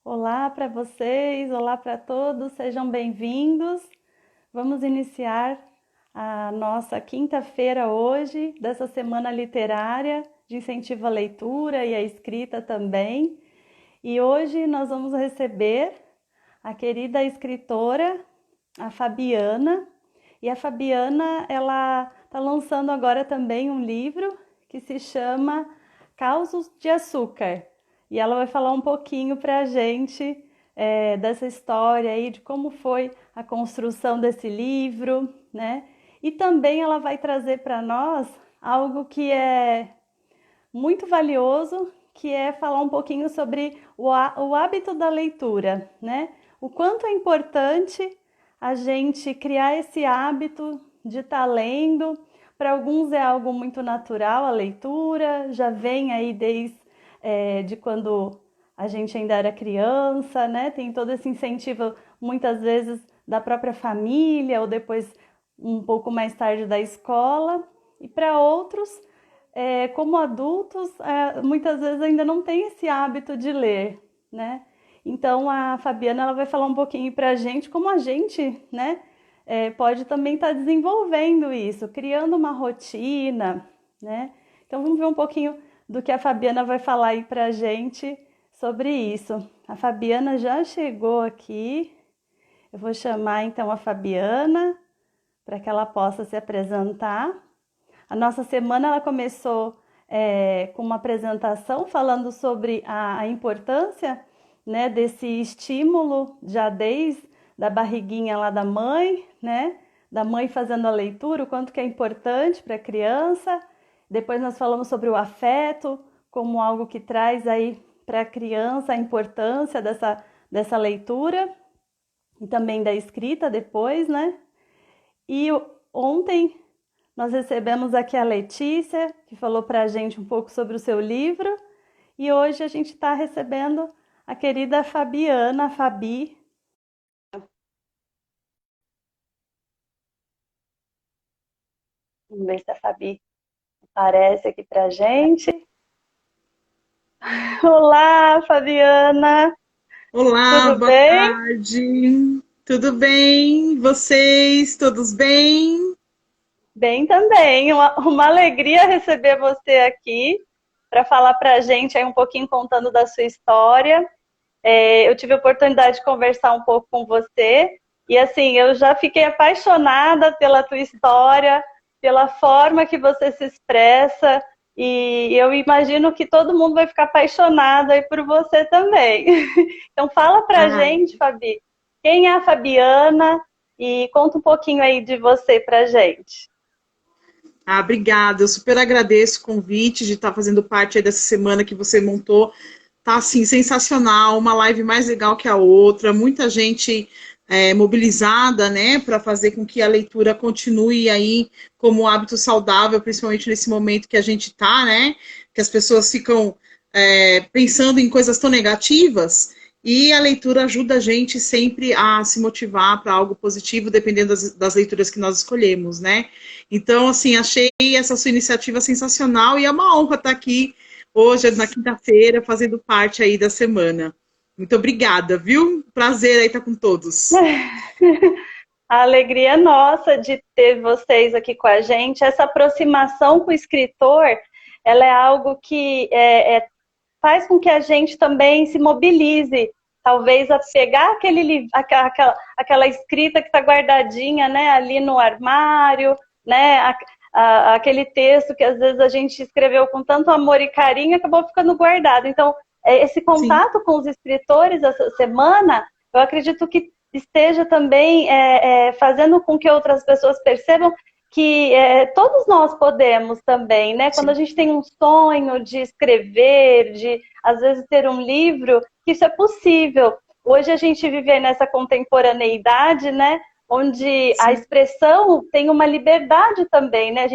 Olá para vocês, olá para todos, sejam bem-vindos. Vamos iniciar a nossa quinta-feira hoje, dessa semana literária, de incentivo à leitura e à escrita também. E hoje nós vamos receber a querida escritora, a Fabiana. E a Fabiana, ela está lançando agora também um livro que se chama Causos de Açúcar. E ela vai falar um pouquinho para a gente dessa história aí, de como foi a construção desse livro, né? E também ela vai trazer para nós algo que é muito valioso, que é falar um pouquinho sobre o hábito da leitura, né? O quanto é importante a gente criar esse hábito de estar lendo. Para alguns é algo muito natural a leitura, já vem aí desde de quando a gente ainda era criança, né? Tem todo esse incentivo, muitas vezes, da própria família, ou depois, um pouco mais tarde, da escola. E para outros, como adultos, muitas vezes ainda não tem esse hábito de ler, né? Então a Fabiana ela vai falar um pouquinho para a gente como a gente, né, pode também estar desenvolvendo isso, criando uma rotina, né? Então vamos ver um pouquinho do que a Fabiana vai falar aí para a gente sobre isso. A Fabiana já chegou aqui. Eu vou chamar então a Fabiana para que ela possa se apresentar. A nossa semana ela começou com uma apresentação falando sobre a importância, né, desse estímulo já desde da barriguinha lá da mãe, né, da mãe fazendo a leitura, o quanto que é importante para a criança. Depois nós falamos sobre o afeto como algo que traz aí para a criança a importância dessa leitura e também da escrita depois, né? E ontem nós recebemos aqui a Letícia, que falou para a gente um pouco sobre o seu livro, e hoje a gente está recebendo a querida Fabiana, a Fabi. Vamos ver se a Fabi aparece aqui para a gente. Olá, Fabiana, Olá, tudo boa bem? tarde. Tudo bem? Vocês, todos bem? Bem também, uma alegria receber você aqui para falar para a gente aí um pouquinho contando da sua história. Eu tive a oportunidade de conversar um pouco com você e assim, eu já fiquei apaixonada pela tua história, pela forma que você se expressa e eu imagino que todo mundo vai ficar apaixonado aí por você também. Então fala pra Ah, gente, Fabi, quem é a Fabiana e conta um pouquinho aí de você pra gente. obrigada. Eu super agradeço o convite de estar fazendo parte aí dessa semana que você montou. Tá assim, sensacional, uma live mais legal que a outra, muita gente mobilizada, né, para fazer com que a leitura continue aí como um hábito saudável, principalmente nesse momento que a gente está, né, que as pessoas ficam pensando em coisas tão negativas, e a leitura ajuda a gente sempre a se motivar para algo positivo, dependendo das leituras que nós escolhemos, né? Então, assim, achei essa sua iniciativa sensacional e é uma honra estar aqui hoje, na quinta-feira, fazendo parte aí da semana. Muito obrigada, viu? Prazer aí estar com todos. A alegria é nossa de ter vocês aqui com a gente. Essa aproximação com o escritor, ela é algo que faz com que a gente também se mobilize, talvez a pegar aquela escrita que está guardadinha, né, ali no armário, né, aquele texto que às vezes a gente escreveu com tanto amor e carinho acabou ficando guardado. Então, esse Sim, contato com os escritores essa semana, eu acredito que esteja também fazendo com que outras pessoas percebam que todos nós podemos também, né? Quando a sim, gente tem um sonho de escrever, de às vezes ter um livro, que isso é possível. Hoje a gente vive nessa contemporaneidade, né? Onde a sim. expressão tem uma liberdade também, né?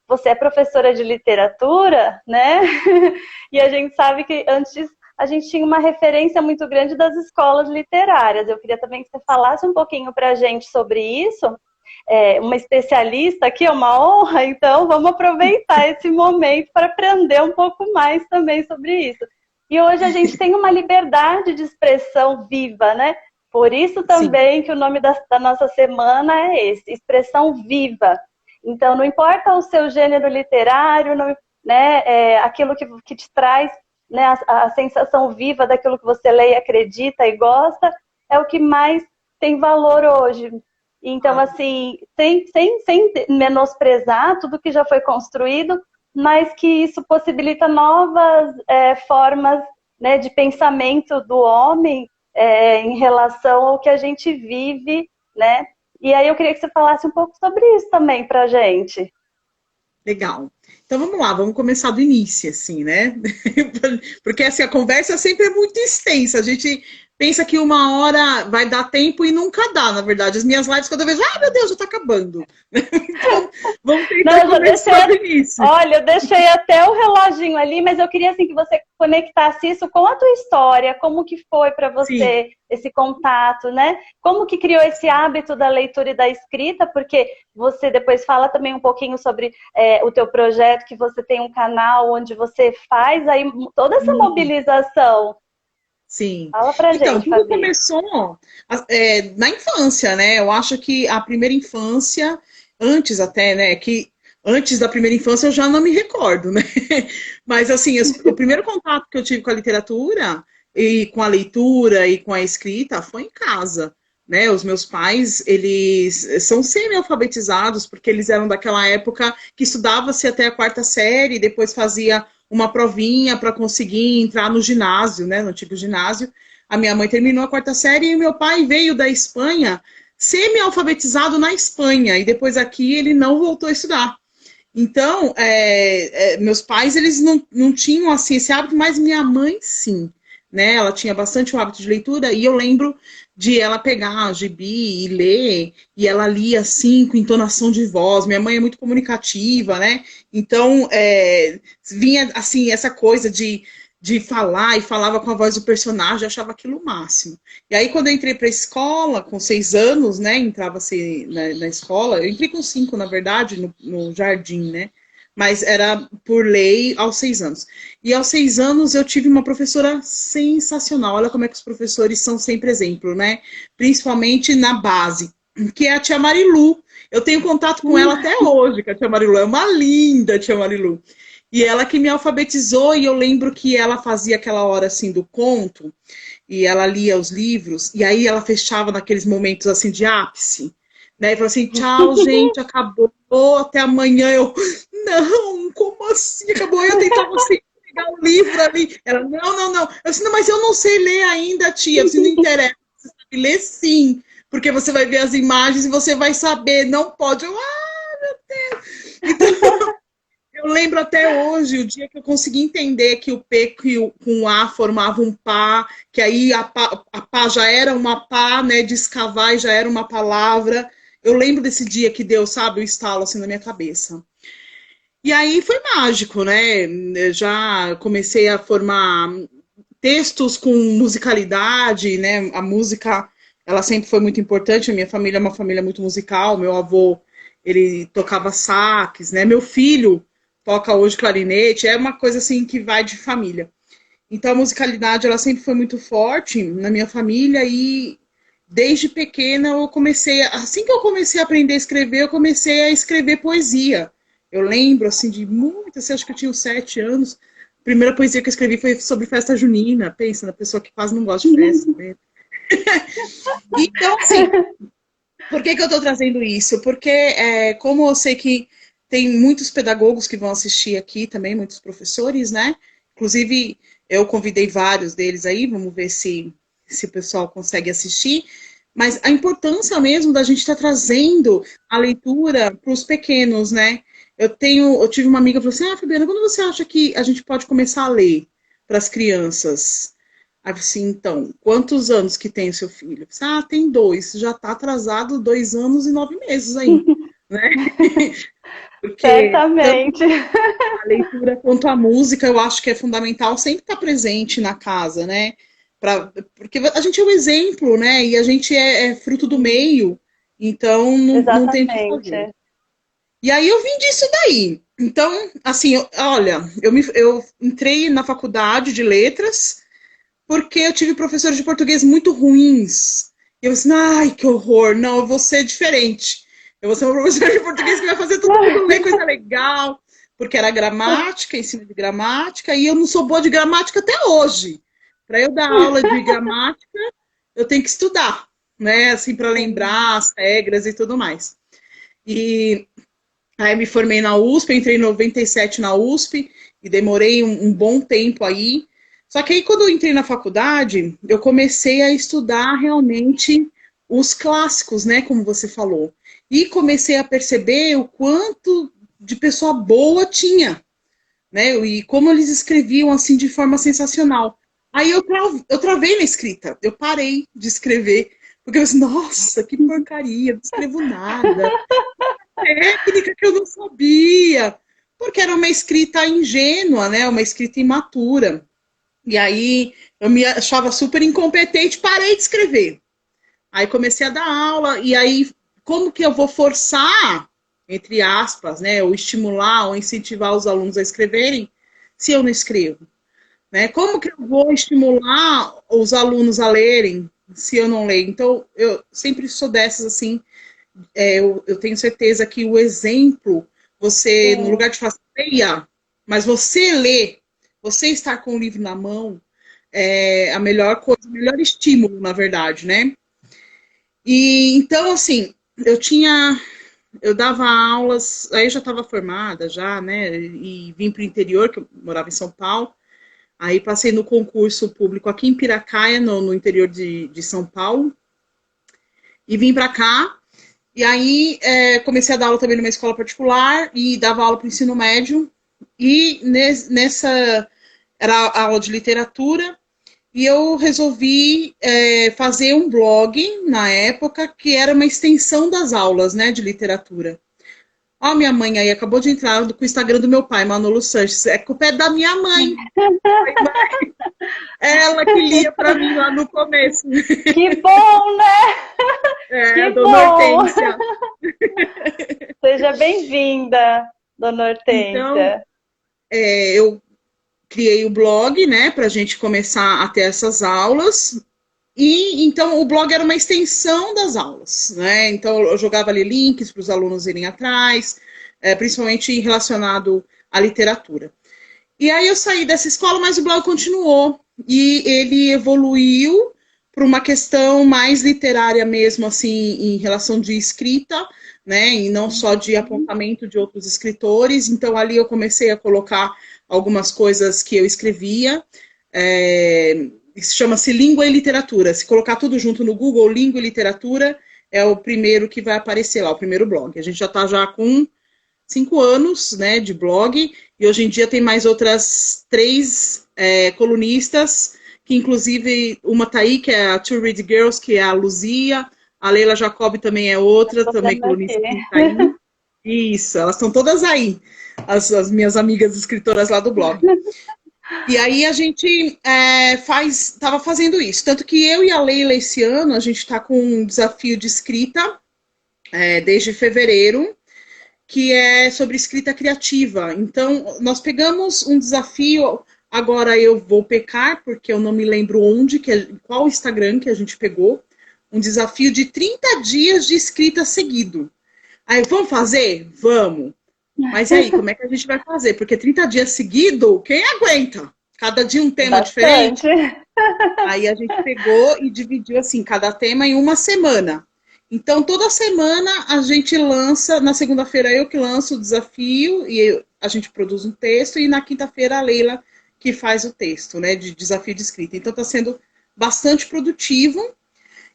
Você é professora de literatura, né? E a gente sabe que antes a gente tinha uma referência muito grande das escolas literárias. Eu queria também que você falasse um pouquinho para a gente sobre isso, uma especialista aqui, é uma honra, então vamos aproveitar esse momento para aprender um pouco mais também sobre isso. E hoje a gente tem uma liberdade de expressão viva, né? Por isso Sim. também que o nome da nossa semana é esse, expressão viva. Então, não importa o seu gênero literário, não, né, aquilo que te traz, né, a sensação viva daquilo que você lê, acredita e gosta, é o que mais tem valor hoje. Então, Ah, assim, sem menosprezar tudo que já foi construído, mas que isso possibilita novas formas, né, de pensamento do homem em relação ao que a gente vive, né? E aí eu queria que você falasse um pouco sobre isso também para a gente. legal. Então vamos lá, vamos começar do início, assim, né? Porque assim, a conversa sempre é muito extensa. A gente pensa que uma hora vai dar tempo e nunca dá, na verdade. As minhas lives, quando eu vejo, meu Deus, já tá acabando. Então, vamos Não, tentar eu já deixei, começar do início. olha, eu deixei até o reloginho ali, mas eu queria assim que você conectasse isso com a tua história, como que foi para Sim, você esse contato, né? Como que criou esse hábito da leitura e da escrita? Porque você depois fala também um pouquinho sobre o teu projeto, que você tem um canal onde você faz aí toda essa sim. mobilização. Sim. Fala pra Então, gente, tudo Fabi. começou na infância, né? Eu acho que a primeira infância, antes até, né? Que antes da primeira infância eu já não me recordo, né? Mas assim, o primeiro contato que eu tive com a literatura e com a leitura e com a escrita foi em casa. Né, os meus pais, eles são semi-alfabetizados, porque eles eram daquela época que estudava-se até a quarta série, depois fazia uma provinha para conseguir entrar no ginásio, né, no antigo ginásio. A minha mãe terminou a quarta série e meu pai veio da Espanha semi-alfabetizado na Espanha, e depois aqui ele não voltou a estudar. Então, meus pais, eles não tinham assim, esse hábito, mas minha mãe, sim. Né? Ela tinha bastante o hábito de leitura, e eu lembro de ela pegar a gibi e ler, e ela lia assim, com entonação de voz. Minha mãe é muito comunicativa, né? Então, vinha assim, essa coisa de falar, e falava com a voz do personagem, eu achava aquilo o máximo. E aí, quando eu entrei para a escola, com 6 anos, né, entrava-se na escola, eu entrei com 5, na verdade, no jardim, né, mas era por lei aos 6 anos. E aos 6 anos eu tive uma professora sensacional, olha como é que os professores são sempre exemplo, né, principalmente na base, que é a tia Marilu. Eu tenho contato com ela até hoje, que a tia Marilu é uma linda tia Marilu. E ela que me alfabetizou, e eu lembro que ela fazia aquela hora assim do conto, e ela lia os livros, e aí ela fechava naqueles momentos assim de ápice, né? E falou assim: tchau, gente, acabou, até amanhã. Eu, não, como assim? Acabou? Eu tentava assim, pegar o livro ali. Ela, não, não, não. Eu disse: não, mas eu não sei ler ainda, tia. Você não interessa, você sabe ler sim, porque você vai ver as imagens e você vai saber. Não pode. Eu, meu Deus. Então, eu lembro até hoje o dia que eu consegui entender que o P com o A formava um pá, que aí a pá já era uma pá, né, de escavar e já era uma palavra. Eu lembro desse dia que deu, sabe, o estalo assim na minha cabeça. E aí foi mágico, né? Eu já comecei a formar textos com musicalidade, né? A música, ela sempre foi muito importante. A minha família é uma família muito musical. Meu avô, ele tocava sax, né? Meu filho toca hoje clarinete. É uma coisa assim que vai de família. Então a musicalidade, ela sempre foi muito forte na minha família, e desde pequena eu comecei, assim que eu comecei a aprender a escrever, eu comecei a escrever poesia. Eu lembro, assim, de muito, assim, acho que eu tinha uns 7 anos. A primeira poesia que eu escrevi foi sobre festa junina. Pensa, na pessoa que quase não gosta de festa, né? Então, assim, por que eu estou trazendo isso? Porque, como eu sei que tem muitos pedagogos que vão assistir aqui também, muitos professores, né? Inclusive, eu convidei vários deles aí, vamos ver se o pessoal consegue assistir. Mas a importância mesmo da gente estar trazendo a leitura para os pequenos, né? Eu tive uma amiga que falou assim: Fabiana, quando você acha que a gente pode começar a ler para as crianças? Aí eu assim, então, quantos anos que tem o seu filho? Eu disse, tem 2, já está atrasado 2 anos e 9 meses aí, né? Porque tanto Certamente. a leitura quanto a música, eu acho que é fundamental sempre estar presente na casa, né? Porque a gente é o exemplo, né? E a gente é fruto do Sim, meio, então não tem o que fazer. exatamente. E aí eu vim disso daí. Então, assim, olha, eu entrei na faculdade de letras porque eu tive professores de português muito ruins. E eu assim, ai, que horror, não, eu vou ser diferente. Eu vou ser uma professora de português que vai fazer todo mundo ler coisa legal, porque era gramática, ensino de gramática, e eu não sou boa de gramática até hoje. Para eu dar aula de gramática, eu tenho que estudar, né, assim, para Sim. lembrar as regras e tudo mais. E aí me formei na USP, entrei em 97 na USP e demorei um bom tempo aí. Só que aí quando eu entrei na faculdade, eu comecei a estudar realmente os clássicos, né, como você falou. E comecei a perceber o quanto de pessoa boa tinha, né? E como eles escreviam assim de forma sensacional. Aí eu travei na escrita, eu parei de escrever, porque eu disse, nossa, que porcaria, não escrevo nada técnica que eu não sabia, porque era uma escrita ingênua, né? Uma escrita imatura. E aí eu me achava super incompetente, parei de escrever. Aí comecei a dar aula, e aí como que eu vou forçar, entre aspas, né? Ou estimular, ou incentivar os alunos a escreverem, se eu não escrevo? Né? Como que eu vou estimular os alunos a lerem, se eu não leio? Então, eu sempre sou dessas, assim, eu tenho certeza que o exemplo, você, no Sim. lugar de falar, leia, mas você lê, você estar com o livro na mão, é a melhor coisa, o melhor estímulo, na verdade, né? E então, assim, eu dava aulas, aí eu já estava formada já, né? E vim para o interior, que eu morava em São Paulo. Aí passei no concurso público aqui em Piracaia, no interior de São Paulo, e vim para cá. E aí comecei a dar aula também numa escola particular e dava aula para o ensino médio. E nessa era a aula de literatura. E eu resolvi fazer um blog na época que era uma extensão das aulas, né, de literatura. Ó, minha mãe aí acabou de entrar com o Instagram do meu pai, Manolo Sanches. É culpa da minha mãe. Ela que lia para mim lá no começo. Que bom, né? É, a Que dona bom! Hortência. Seja bem-vinda, dona Então, Hortência. eu criei o blog, né, para a gente começar a ter essas aulas. E então o blog era uma extensão das aulas, né? Então eu jogava ali links para os alunos irem atrás, principalmente relacionado à literatura. E aí eu saí dessa escola, mas o blog continuou e ele evoluiu para uma questão mais literária mesmo, assim, em relação de escrita, né? E não só de Uhum. apontamento de outros escritores. Então ali eu comecei a colocar algumas coisas que eu escrevia. É, chama-se Língua e Literatura. Se colocar tudo junto no Google, Língua e Literatura, é o primeiro que vai aparecer lá, o primeiro blog. A gente já está já com 5 anos, né, de blog, e hoje em dia tem mais outras 3 colunistas, que inclusive uma tá aí, que é a Two Read Girls, que é a Luzia, a Leila Jacob também é outra, Tô também vendo colunista aqui. que tá aí. Isso, elas estão todas aí, as minhas amigas escritoras lá do blog. E aí a gente estava fazendo isso. Tanto que eu e a Leila, esse ano, a gente está com um desafio de escrita desde fevereiro, que é sobre escrita criativa. Então, nós pegamos um desafio. Agora eu vou pecar, porque eu não me lembro onde, qual Instagram que a gente pegou. Um desafio de 30 dias de escrita seguido. Aí, vamos fazer? Vamos. Mas e aí, como é que a gente vai fazer? Porque 30 dias seguido, quem aguenta? Cada dia um tema diferente. Bastante. Aí a gente pegou e dividiu assim, cada tema em uma semana. Então, toda semana a gente lança, na segunda-feira eu que lanço o desafio e a gente produz um texto, e na quinta-feira a Leila que faz o texto, né, de desafio de escrita. Então, está sendo bastante produtivo.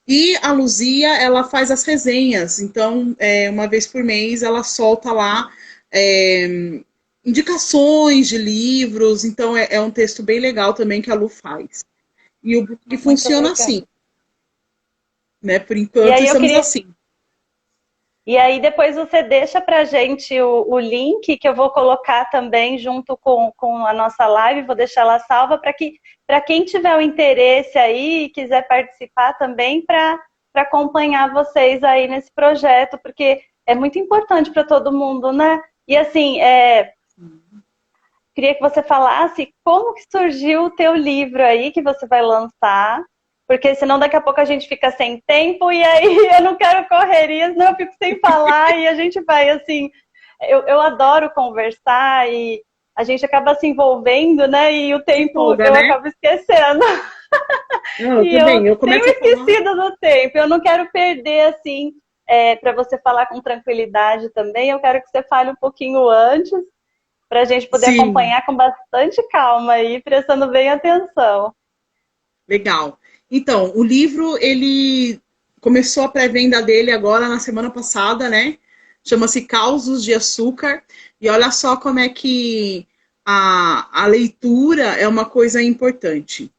E a Luzia, ela faz as resenhas. Então, uma vez por mês, ela solta lá indicações de livros. Então, é um texto bem legal também que a Lu faz. E o blog Muito funciona legal. assim, né? Por E enquanto aí eu estamos queria. assim. E aí depois você deixa pra gente o link que eu vou colocar também junto com a nossa live, vou deixar ela salva para quem tiver o interesse aí e quiser participar também para acompanhar vocês aí nesse projeto, porque é muito importante para todo mundo, né? E assim, queria que você falasse como que surgiu o teu livro aí que você vai lançar, porque senão daqui a pouco a gente fica sem tempo e aí eu não quero correria, senão eu fico sem falar e a gente vai assim. Eu adoro conversar e a gente acaba se envolvendo, né? E o tempo Folga, eu né? acabo esquecendo. Não, E também, eu eu tenho começo a falar. esquecido do tempo. Eu não quero perder assim, para você falar com tranquilidade também. Eu quero que você fale um pouquinho antes, para a gente poder Sim, acompanhar com bastante calma aí, prestando bem atenção. legal. Então, o livro, ele começou a pré-venda dele agora na semana passada, né? Chama-se Causos de Açúcar. E olha só como é que a leitura é uma coisa importante.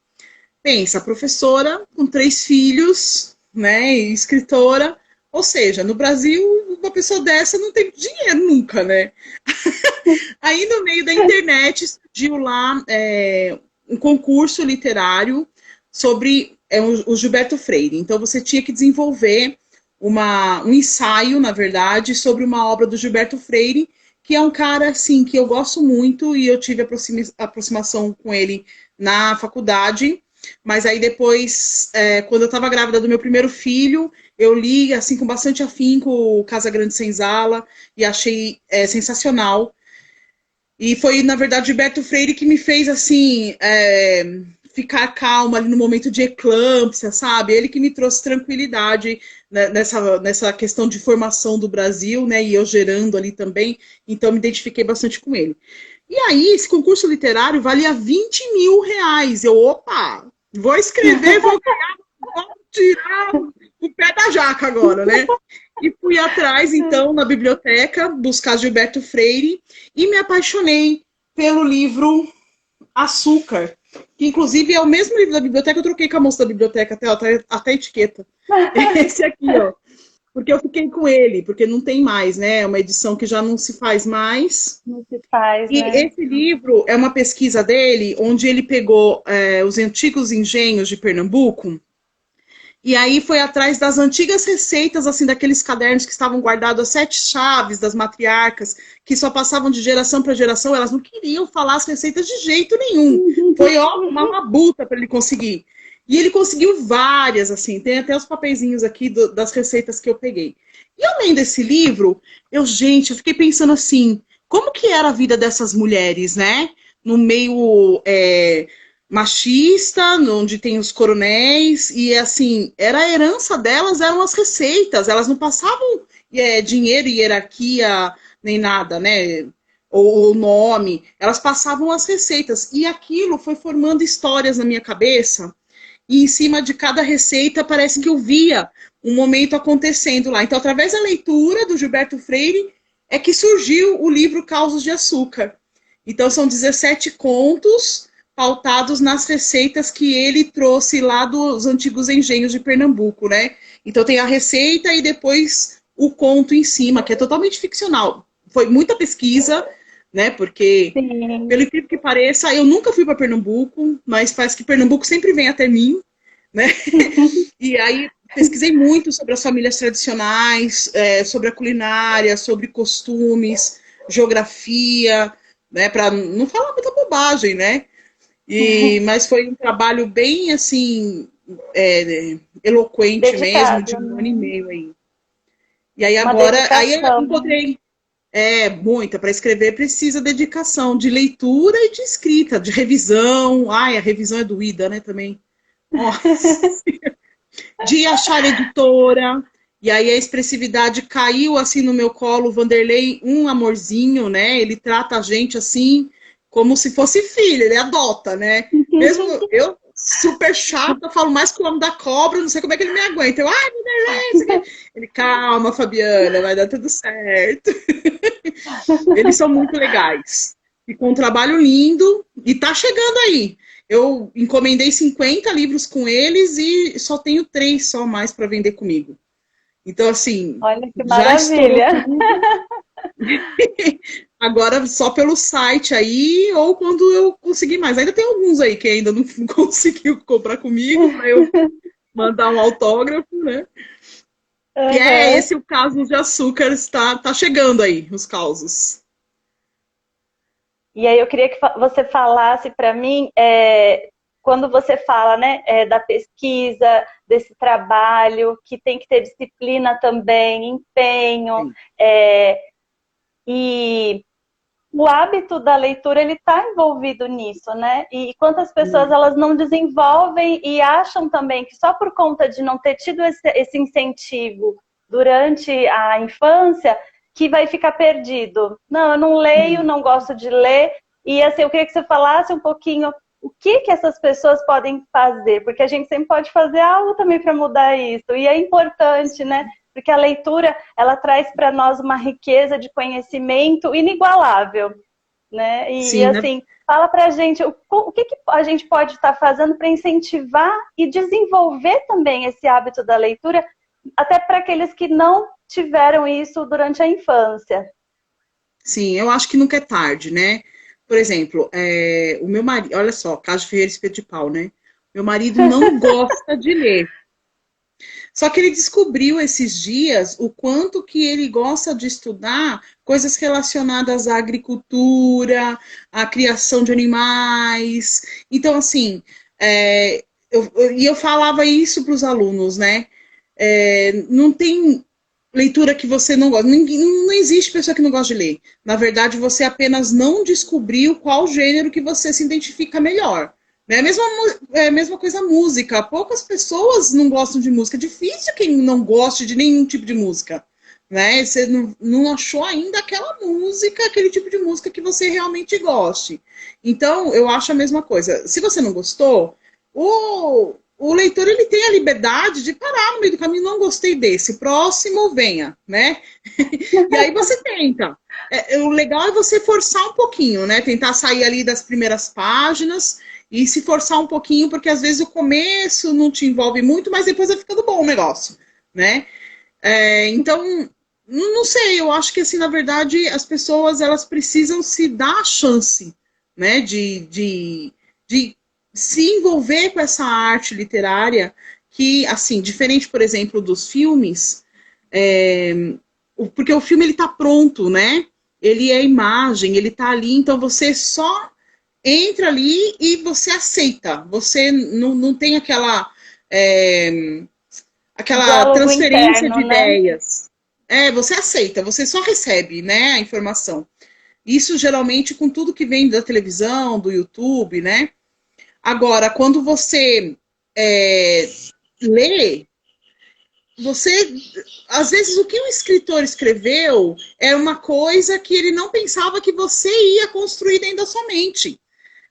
Pensa, professora com 3 filhos, né? E escritora. Ou seja, no Brasil, uma pessoa dessa não tem dinheiro nunca, né? Aí, no meio da internet, surgiu lá um concurso literário sobre o Gilberto Freire. Então, você tinha que desenvolver um ensaio, na verdade, sobre uma obra do Gilberto Freire, que é um cara, assim, que eu gosto muito e eu tive aproximação com ele na faculdade. Mas aí depois, quando eu estava grávida do meu primeiro filho, eu li, assim, com bastante afinco, Casa Grande Senzala, e achei sensacional. E foi, na verdade, Gilberto Freire que me fez, assim, ficar calma ali no momento de eclâmpsia, sabe? Ele que me trouxe tranquilidade, né, nessa questão de formação do Brasil, né? E eu gerando ali também. Então, me identifiquei bastante com ele. E aí, esse concurso literário valia R$ 20.000. Opa, vou escrever, vou tirar o pé da jaca agora, né? E fui atrás, então, na biblioteca, buscar Gilberto Freire e me apaixonei pelo livro Açúcar, que inclusive é o mesmo livro da biblioteca, eu troquei com a moça da biblioteca, até a etiqueta. Esse aqui, ó. Porque eu fiquei com ele, porque não tem mais, né? É uma edição que já não se faz mais. Não se faz, E né? esse livro é uma pesquisa dele, onde ele pegou os antigos engenhos de Pernambuco. E aí foi atrás das antigas receitas, assim, daqueles cadernos que estavam guardados, as 7 chaves das matriarcas, que só passavam de geração para geração, elas não queriam falar as receitas de jeito nenhum. Foi, ó, uma labuta para ele conseguir. E ele conseguiu várias, assim, tem até os papeizinhos aqui das receitas que eu peguei. E além desse livro, gente, eu fiquei pensando assim, como que era a vida dessas mulheres, né? No meio machista, onde tem os coronéis, e assim, era a herança delas, eram as receitas, elas não passavam dinheiro e hierarquia, nem nada, né? Ou nome, elas passavam as receitas, e aquilo foi formando histórias na minha cabeça, e em cima de cada receita parece que eu via um momento acontecendo lá. Então, através da leitura do Gilberto Freire, é que surgiu o livro Causos de Açúcar. Então, são 17 contos pautados nas receitas que ele trouxe lá dos antigos engenhos de Pernambuco, né? Então tem a receita e depois o conto em cima, que é totalmente ficcional. Foi muita pesquisa, né? Porque, Sim. pelo incrível que pareça, eu nunca fui para Pernambuco, mas parece que Pernambuco sempre vem até mim, né? E aí pesquisei muito sobre as famílias tradicionais, sobre a culinária, sobre costumes, geografia, né? Para não falar muita bobagem, né? Mas foi um trabalho bem, assim, eloquente mesmo, de Dedicado, um ano e né? meio aí. E aí Uma agora, aí eu dedicação, né? encontrei, muita, para escrever precisa dedicação de leitura e de escrita, de revisão. Ai, a revisão é doída, né, também. Nossa. De achar editora, e aí a expressividade caiu assim no meu colo, o Vanderlei, um amorzinho, né? Ele trata a gente assim, como se fosse filho, ele adota, né? Mesmo eu, super chata, falo mais que o homem da cobra, não sei como é que ele me aguenta. Eu, ai, Vanderlei, isso aqui. Ele, calma, Fabiana, vai dar tudo certo. Eles são muito legais. Ficou um trabalho lindo e tá chegando aí. Eu encomendei 50 livros com eles e só tenho 3 só mais para vender comigo. Então, assim, Olha que já estourou maravilha. tudo. Agora só pelo site aí, ou quando eu conseguir mais. Ainda tem alguns aí que ainda não conseguiu comprar comigo, para eu mandar um autógrafo, né? E é Uhum. esse o caso de açúcar, está tá chegando aí, os causos. E aí eu queria que você falasse para mim, quando você fala, né, da pesquisa, desse trabalho, que tem que ter disciplina também, empenho, Sim. e o hábito da leitura ele está envolvido nisso, né? E quantas pessoas Sim. elas não desenvolvem e acham também que só por conta de não ter tido esse incentivo durante a infância que vai ficar perdido. Não, eu não leio, Sim. não gosto de ler. E assim, eu queria que você falasse um pouquinho o que essas pessoas podem fazer, porque a gente sempre pode fazer algo também para mudar isso. E é importante, né? Porque a leitura, ela traz para nós uma riqueza de conhecimento inigualável, né? E Sim, né? assim, fala para a gente o que a gente pode estar fazendo para incentivar e desenvolver também esse hábito da leitura, até para aqueles que não tiveram isso durante a infância. Sim, eu acho que nunca é tarde, né? Por exemplo, o meu marido, olha só, caso de Ferreira Espeto de Pau, né? Meu marido não gosta de ler. Só que ele descobriu esses dias o quanto que ele gosta de estudar coisas relacionadas à agricultura, à criação de animais. Então, assim, eu falava isso para os alunos, né? Não tem leitura que você não gosta. Não existe pessoa que não gosta de ler. Na verdade, você apenas não descobriu qual gênero que você se identifica melhor. Né? A mesma coisa a música. Poucas pessoas não gostam de música. É difícil quem não goste de nenhum tipo de música. Né? Você não achou ainda aquela música, aquele tipo de música que você realmente goste. Então, eu acho a mesma coisa. Se você não gostou, o leitor ele tem a liberdade de parar no meio do caminho, não gostei desse, próximo venha, né? E aí você tenta. O legal é você forçar um pouquinho, né? Tentar sair ali das primeiras páginas e se forçar um pouquinho, porque às vezes o começo não te envolve muito, mas depois vai ficando bom o negócio, né? Então, não sei, eu acho que assim, na verdade, as pessoas elas precisam se dar a chance, né? De se envolver com essa arte literária que, assim, diferente, por exemplo, dos filmes, porque o filme ele tá pronto, né? Ele é imagem, ele tá ali, então você só entra ali e você aceita. Você não tem O aquela diálogo transferência interno, de né? ideias. Você aceita, você só recebe, né, a informação. Isso geralmente com tudo que vem da televisão, do YouTube, né? Agora, quando você lê, você, às vezes, o que o escritor escreveu é uma coisa que ele não pensava que você ia construir dentro da sua mente.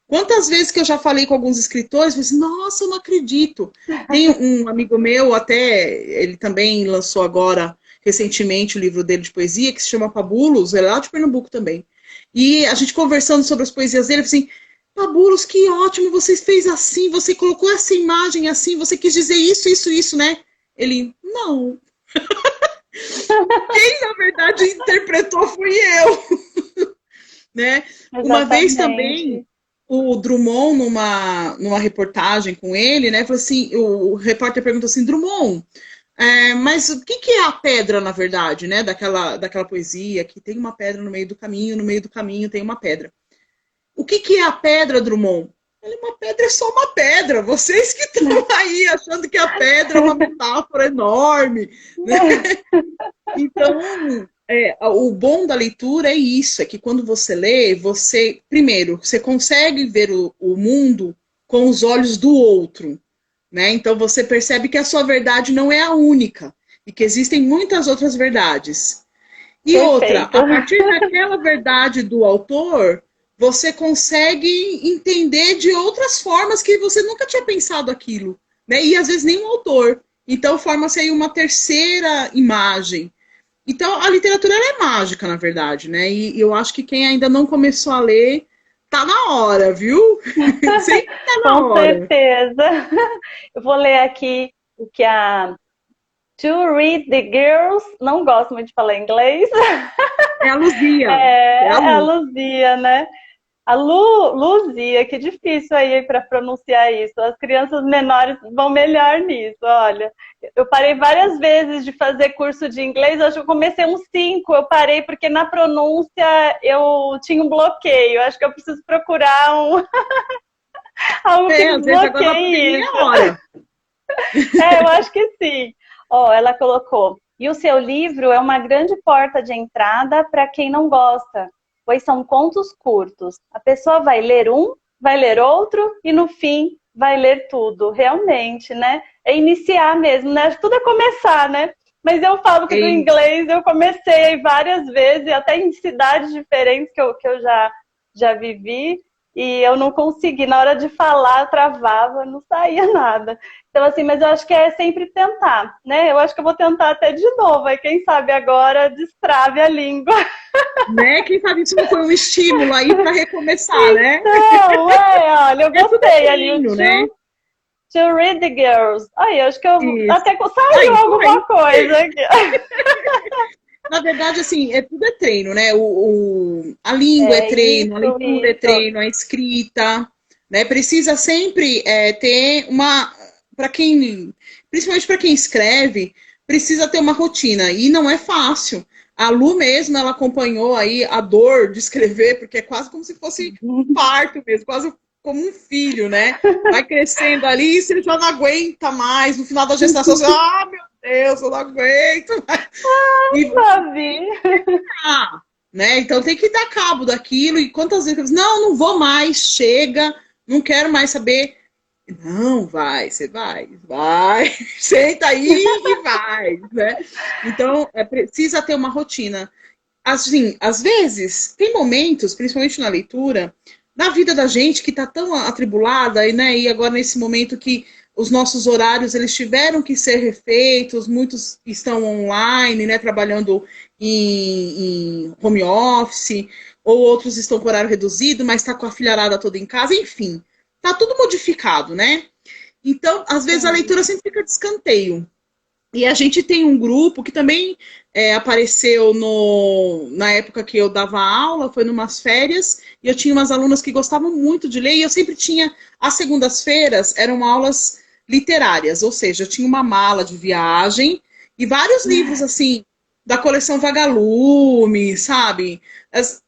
Quantas vezes que eu já falei com alguns escritores, eu disse, nossa, eu não acredito. Tem um amigo meu, até, ele também lançou agora, recentemente, o livro dele de poesia, que se chama Pabulos, ele é lá de Pernambuco também. E a gente conversando sobre as poesias dele, assim, Pabulos, que ótimo, você fez assim, você colocou essa imagem assim, você quis dizer isso, isso, isso, né? Ele, não. Quem, na verdade, interpretou fui eu, né? Uma vez também, Exatamente. o Drummond, numa reportagem com ele, né, falou assim, o repórter perguntou assim, Drummond, mas o que é a pedra, na verdade, né, daquela poesia, que tem uma pedra no meio do caminho tem uma pedra. O que é a pedra, Drummond? Ele, uma pedra é só uma pedra. Vocês que estão aí achando que a pedra é uma metáfora enorme. Né? Então, o bom da leitura é isso, é que quando você lê, primeiro, você consegue ver o mundo com os olhos do outro, né? Então você percebe que a sua verdade não é a única e que existem muitas outras verdades. E outra, Perfeito. a partir daquela verdade do autor, você consegue entender de outras formas que você nunca tinha pensado aquilo, né? E às vezes nem o autor. Então forma-se aí uma terceira imagem. Então, a literatura ela é mágica, na verdade, né? E eu acho que quem ainda não começou a ler, tá na hora, viu? Sempre tá na Com hora. certeza. Eu vou ler aqui o que a To Read the Girls, não gosto muito de falar inglês, É a Luzia. É a é a Lu. Luzia, né? A Luzia, que difícil aí para pronunciar isso. As crianças menores vão melhor nisso, olha. Eu parei várias vezes de fazer curso de inglês, acho que eu comecei uns 5, eu parei porque na pronúncia eu tinha um bloqueio. Acho que eu preciso procurar algo que Às vezes agora não tem desbloqueie nem isso. a hora. Eu acho que sim. Ó, ela colocou: e o seu livro é uma grande porta de entrada para quem não gosta, pois são contos curtos. A pessoa vai ler um, vai ler outro e no fim vai ler tudo. Realmente, né? É iniciar mesmo, né? Tudo é começar, né? Mas eu falo que do Ei, inglês eu comecei várias vezes, até em cidades diferentes que eu já vivi, e eu não consegui. Na hora de falar, eu travava, não saía nada. Então, assim, mas eu acho que é sempre tentar, né? Eu acho que eu vou tentar até de novo. Aí, quem sabe agora destrave a língua. né? Quem sabe isso não foi um estímulo aí para recomeçar, né? Então, olha, eu É tudo gostei ali, o treino, né? To Read the Girls. Aí, acho que eu Isso. até saiu Aí, alguma foi. coisa aqui. Na verdade, assim, tudo é treino, né? A língua é É treino, a isso, leitura é isso. treino, a escrita, né? Precisa sempre ter uma, para quem, principalmente para quem escreve, precisa ter uma rotina e não é fácil. A Lu mesmo, ela acompanhou aí a dor de escrever, porque é quase como se fosse um parto mesmo, quase como um filho, né? Vai crescendo ali, você já não aguenta mais. No final da gestação, você, meu Deus, eu não aguento mais. E Sabe? né? Então tem que dar cabo daquilo. E quantas vezes, não, não vou mais, chega, não quero mais saber. Não, vai, você vai, senta aí e vai, né? Então, precisa ter uma rotina. Assim, às vezes, tem momentos, principalmente na leitura, na vida da gente que tá tão atribulada, né? E agora nesse momento que os nossos horários eles tiveram que ser refeitos, muitos estão online, né? Trabalhando em home office, ou outros estão com horário reduzido, mas está com a filharada toda em casa, enfim, tá tudo modificado, né? Então, às vezes a Sim. leitura sempre fica de escanteio. E a gente tem um grupo que também apareceu na época que eu dava aula, foi numas férias, e eu tinha umas alunas que gostavam muito de ler, e eu sempre tinha, às segundas-feiras, eram aulas literárias, ou seja, eu tinha uma mala de viagem e vários livros, assim, da coleção Vagalume, sabe?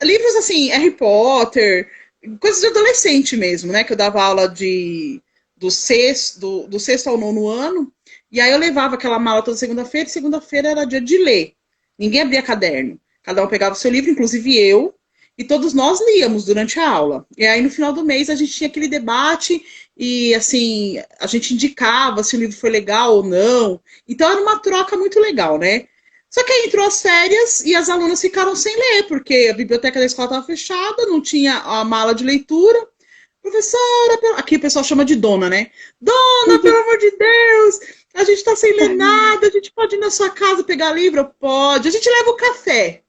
Livros, assim, Harry Potter, coisas de adolescente mesmo, né? Que eu dava aula do sexto ao nono ano, e aí eu levava aquela mala toda segunda-feira, e segunda-feira era dia de ler. Ninguém abria caderno. Cada um pegava o seu livro, inclusive eu, e todos nós líamos durante a aula. E aí no final do mês a gente tinha aquele debate e assim, a gente indicava se o livro foi legal ou não. Então era uma troca muito legal, né? Só que aí entrou as férias e as alunas ficaram sem ler, porque a biblioteca da escola estava fechada, não tinha a mala de leitura. Professora, aqui o pessoal chama de dona, né? Dona, pelo amor de Deus, a gente tá sem ler nada, a gente pode ir na sua casa pegar livro? Pode. A gente leva o café.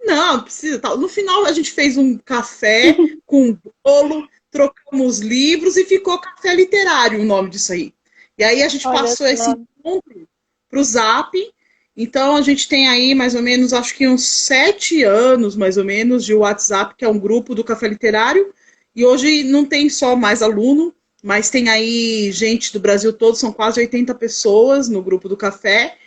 Não, precisa. Tal. No final, a gente fez um café com bolo, trocamos livros e ficou café literário o nome disso aí. E aí a gente Olha passou esse só. encontro para o Zap. Então a gente tem aí mais ou menos, acho que uns 7 anos mais ou menos de WhatsApp, que é um grupo do Café Literário. E hoje não tem só mais aluno, mas tem aí gente do Brasil todo, são quase 80 pessoas no grupo do café,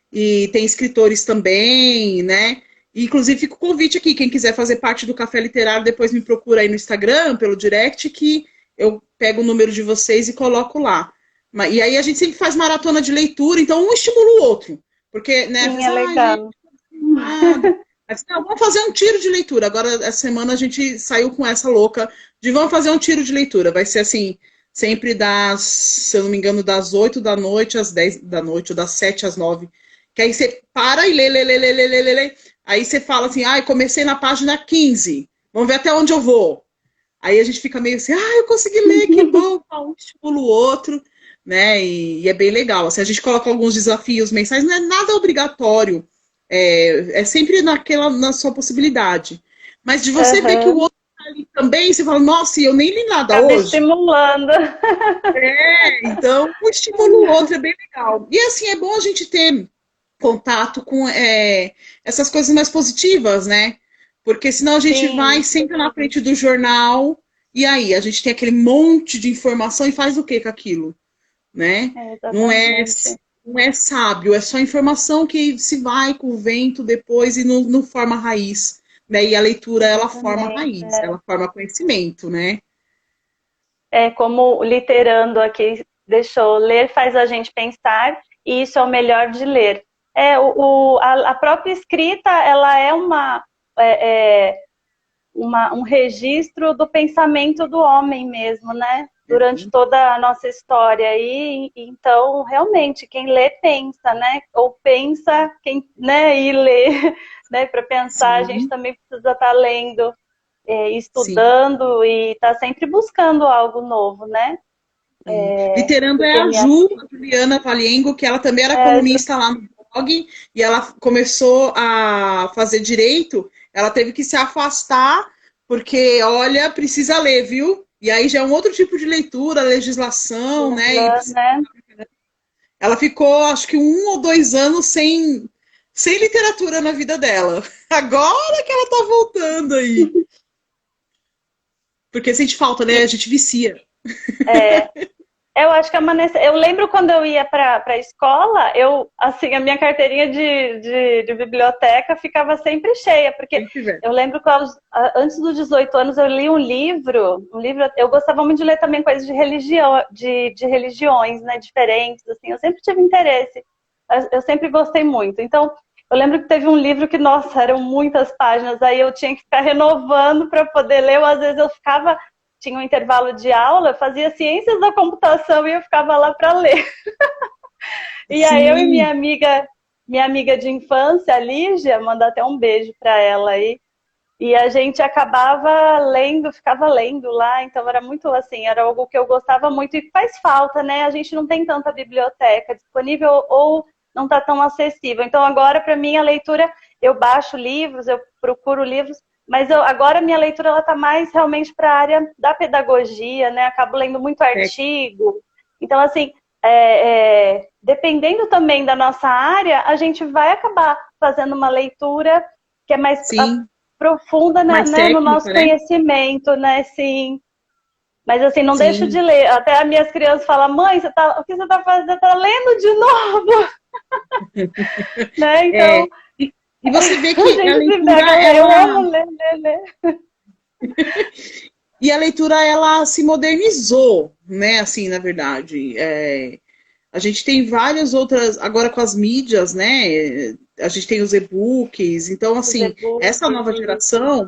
e tem escritores também, né? E, inclusive, fica o convite aqui, quem quiser fazer parte do Café Literário, depois me procura aí no Instagram, pelo direct, que eu pego o número de vocês e coloco lá. E aí a gente sempre faz maratona de leitura, então um estimula o outro. Porque, né, Sim, é pensa, gente, legal. nada. Mas, não, vamos fazer um tiro de leitura. Agora, essa semana, a gente saiu com essa louca de vamos fazer um tiro de leitura. Vai ser assim, sempre se eu não me engano, das 8 da noite às 10 da noite, ou das 7 às 9. Que aí você para e lê. Aí você fala assim, comecei na página 15. Vamos ver até onde eu vou. Aí a gente fica meio assim, eu consegui ler, que bom, um estimula o outro, né? E é bem legal. Assim, a gente coloca alguns desafios mensais, não é nada obrigatório. É sempre na sua possibilidade. Mas de você ver que o Aham. outro tá ali também, você fala, nossa, eu nem li nada Acaba hoje. estimulando. Então, um estimula o outro, é bem legal. E assim, é bom a gente ter contato com essas coisas mais positivas, né? Porque senão a gente vai Sim, sempre na frente do jornal, e aí a gente tem aquele monte de informação e faz o que com aquilo, né? Não é, exatamente. não é sábio, é só informação que se vai com o vento depois e não forma raiz. Né? E a leitura, ela forma Exatamente. raiz, ela forma conhecimento, né? É como o literando aqui deixou, ler faz a gente pensar, e isso é o melhor de ler. A própria escrita, ela é é, é um registro do pensamento do homem mesmo, né? Durante toda a nossa história. E então, realmente, quem lê pensa, né? Ou pensa quem, né? E lê, né? Para pensar, a gente Sim, também precisa estar lendo, sim. estudando e estar sempre buscando algo novo, né? Sim. Literando é Porque a a Juliana Valiengo, que ela também era é, colunista lá no blog, e ela começou a fazer direito, ela teve que se afastar, porque, olha, precisa ler, viu? E aí já é um outro tipo de leitura, legislação, né? E né? ela ficou, acho que 1 ou 2 anos sem literatura na vida dela. Agora que ela tá voltando aí. Porque sente falta, né? A E, gente vicia. é, eu acho que eu lembro quando eu ia para a escola, assim, a minha carteirinha de biblioteca ficava sempre cheia, porque Quem tiver. eu lembro que antes dos 18 anos eu li um livro, eu gostava muito de ler também coisas de religião, de religiões, né, diferentes, assim, eu sempre tive interesse, eu sempre gostei muito. Então, eu lembro que teve um livro que, nossa, eram muitas páginas, aí eu tinha que ficar renovando para poder ler, ou às vezes eu ficava tinha um intervalo de aula, eu fazia ciências da computação e eu ficava lá para ler. E aí eu e Sim, minha amiga de infância, a Lígia, mandar até um beijo para ela aí. E a gente acabava lendo, ficava lendo lá, então era muito assim, era algo que eu gostava muito e faz falta, né? A gente não tem tanta biblioteca disponível ou não está tão acessível. Então agora para mim a leitura, eu baixo livros, eu procuro livros, mas agora minha leitura ela está mais realmente para a área da pedagogia, né? Acabo lendo muito é, artigo. Então assim, dependendo também da nossa área, a gente vai acabar fazendo uma leitura que é mais sim, profunda, mais né, no nosso técnica, né? conhecimento, né? Sim. Mas assim, não deixo de Sim. ler. Até as minhas crianças falam, mãe, o que você está fazendo? Você está lendo de novo, né? É, Então, e você vê a que a gente se leitura, pega a ler. Eu ela, amo ler, ler, ler. e a leitura, ela se modernizou, né? Assim, na verdade, a gente tem várias outras, agora com as mídias, né? A gente tem os e-books, então, Os assim, e-books, essa nova isso. geração,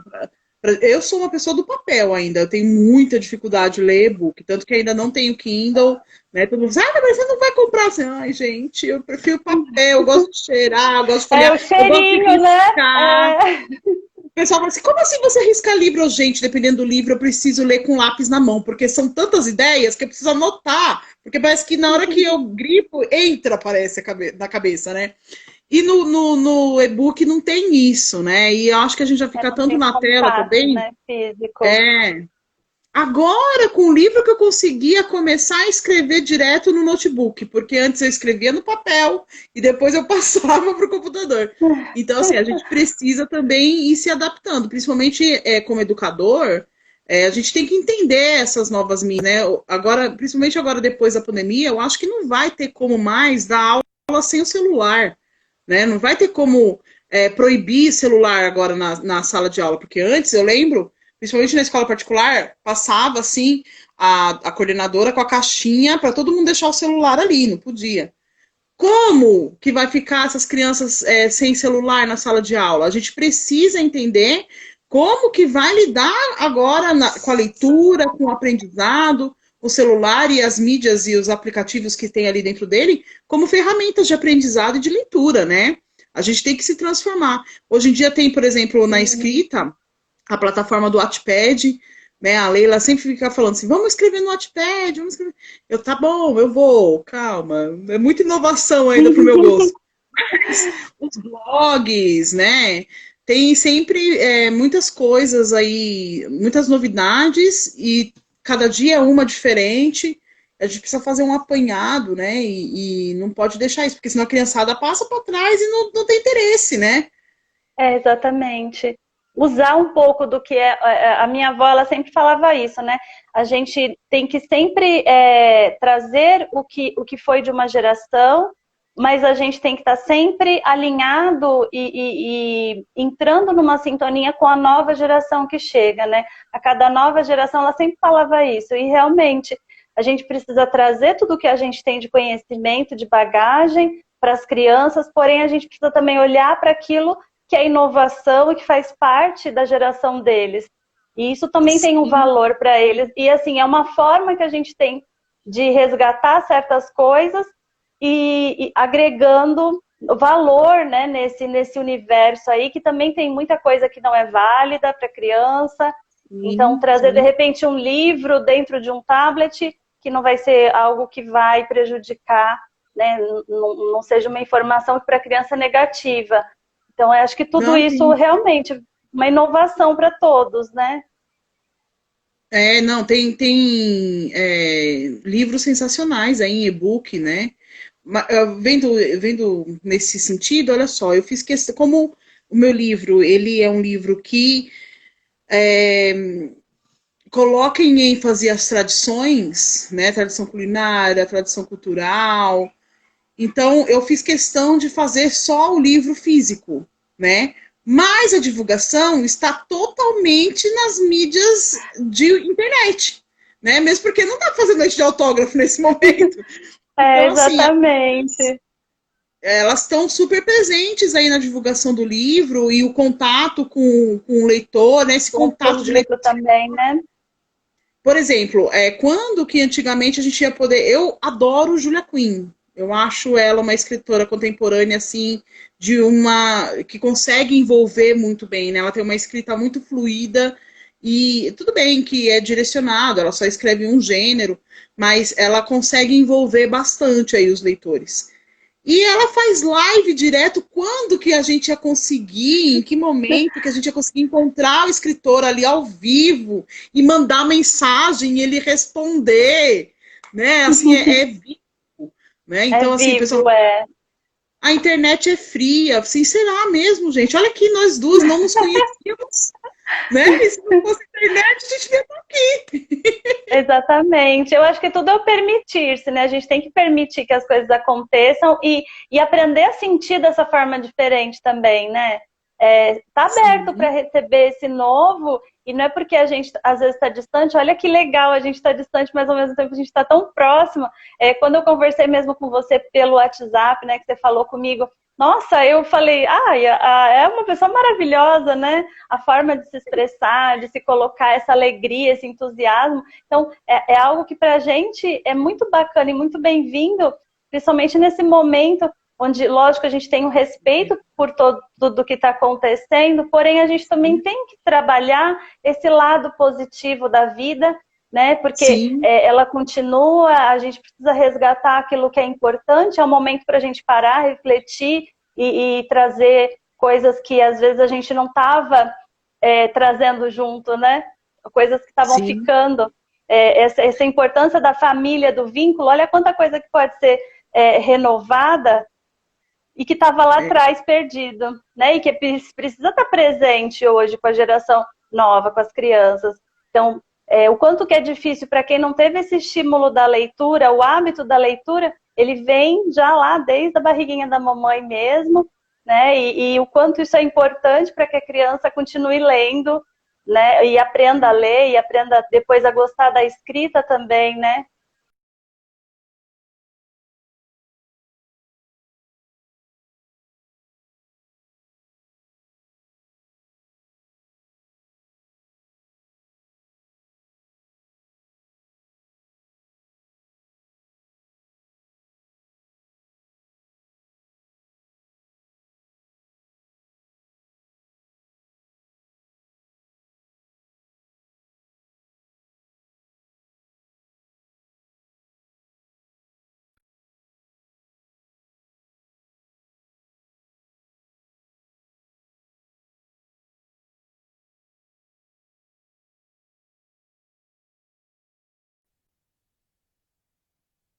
eu sou uma pessoa do papel ainda, eu tenho muita dificuldade de ler e-book, tanto que ainda não tenho Kindle, né? Todo mundo diz, mas você não vai comprar assim, ai, gente, eu prefiro papel, eu gosto de cheirar, eu gosto de É folhear, o eu gosto de cheirinho, né? riscar. O pessoal fala assim, como assim você risca livro? Gente, dependendo do livro, eu preciso ler com lápis na mão, porque são tantas ideias que eu preciso anotar, porque parece que na hora que eu gripo, entra, parece, na cabeça, né? E no e-book não tem isso, né? E eu acho que a gente já fica Não tanto tem na tela contato, também. né? Físico. É. Agora, com o livro que eu conseguia começar a escrever direto no notebook, porque antes eu escrevia no papel e depois eu passava para o computador. Então, assim, a gente precisa também ir se adaptando, principalmente como educador, a gente tem que entender essas novas mídias, né? Agora, principalmente agora depois da pandemia, eu acho que não vai ter como mais dar aula sem o celular, né? Não vai ter como proibir celular agora na sala de aula, porque antes eu lembro, principalmente na escola particular, passava assim a coordenadora com a caixinha para todo mundo deixar o celular ali, não podia. Como que vai ficar essas crianças sem celular na sala de aula? A gente precisa entender como que vai lidar agora com a leitura, com o aprendizado, o celular e as mídias e os aplicativos que tem ali dentro dele, como ferramentas de aprendizado e de leitura, né? A gente tem que se transformar. Hoje em dia tem, por exemplo, na Sim. escrita, a plataforma do Wattpad, né? A Leila sempre fica falando assim, vamos escrever no Wattpad, vamos escrever. Eu, tá bom, eu vou, calma. É muita inovação ainda pro meu gosto. Mas os blogs, né? Tem sempre muitas coisas aí, muitas novidades e cada dia é uma diferente. A gente precisa fazer um apanhado, né? E não pode deixar isso, porque senão a criançada passa para trás e não tem interesse, né? Exatamente. usar um pouco do que a minha avó, ela sempre falava isso, né? A gente tem que sempre trazer o que foi de uma geração, mas a gente tem que estar sempre alinhado e entrando numa sintonia com a nova geração que chega, né? A cada nova geração, ela sempre falava isso, e realmente a gente precisa trazer tudo o que a gente tem de conhecimento, de bagagem para as crianças, porém a gente precisa também olhar para aquilo que é inovação e que faz parte da geração deles. E isso também tem um Sim. valor para eles. E assim, é uma forma que a gente tem de resgatar certas coisas e agregando valor, né, nesse universo aí, que também tem muita coisa que não é válida para criança. Então, Sim, trazer de sim. repente um livro dentro de um tablet que não vai ser algo que vai prejudicar, né, não seja uma informação para a criança negativa. Então, eu acho que tudo Não, isso tem. realmente uma inovação para todos, né? Não, tem livros sensacionais aí em e-book, né? Vendo nesse sentido, olha só, eu fiz questão, como o meu livro, ele é um livro que coloca em ênfase as tradições, né? Tradição culinária, tradição cultural. Então, eu fiz questão de fazer só o livro físico, né? Mas a divulgação está totalmente nas mídias de internet, né? Mesmo porque não está fazendo arte de autógrafo nesse momento. Então, assim, Exatamente. elas estão super presentes aí na divulgação do livro e o contato com o leitor, né? Esse Com o contato de leitor. público também, né? Por exemplo, quando que antigamente a gente ia poder. Eu adoro Julia Quinn. Eu acho ela uma escritora contemporânea, assim, de uma. Que consegue envolver muito bem, né? Ela tem uma escrita muito fluida e tudo bem que é direcionado, ela só escreve um gênero, mas ela consegue envolver bastante aí os leitores. E ela faz live direto. Quando que a gente ia conseguir? Em que momento que a gente ia conseguir encontrar o escritor ali ao vivo e mandar mensagem e ele responder, né? Assim, vivo, né? É Então, assim, pessoal, vivo, é. a internet é fria. Assim, será mesmo, gente? Olha aqui, nós duas não nos conhecíamos, né? E se não fosse internet, a gente ia estar aqui. Exatamente. Eu acho que tudo é o permitir-se, né? A gente tem que permitir que as coisas aconteçam e aprender a sentir dessa forma diferente também, né? Tá aberto para Sim, receber esse novo, e não é porque a gente às vezes está distante, olha que legal, a gente está distante, mas ao mesmo tempo a gente está tão próximo. Quando eu conversei mesmo com você pelo WhatsApp, né, que você falou comigo, nossa, eu falei, é uma pessoa maravilhosa, né? A forma de se expressar, de se colocar, essa alegria, esse entusiasmo. Então, é algo que para a gente é muito bacana e muito bem-vindo, principalmente nesse momento onde, lógico, a gente tem um respeito por tudo que está acontecendo, porém a gente também tem que trabalhar esse lado positivo da vida, né? Porque sim, ela continua, a gente precisa resgatar aquilo que é importante, é um momento para a gente parar, refletir e trazer coisas que às vezes a gente não estava trazendo junto, né? Coisas que estavam sim. ficando. Essa importância da família, do vínculo, olha quanta coisa que pode ser renovada e que estava lá É, atrás perdido, né? E que precisa estar presente hoje com a geração nova, com as crianças. Então, o quanto que é difícil para quem não teve esse estímulo da leitura, o hábito da leitura, ele vem já lá desde a barriguinha da mamãe mesmo, né? E o quanto isso é importante para que a criança continue lendo, né? E aprenda a ler e aprenda depois a gostar da escrita também, né?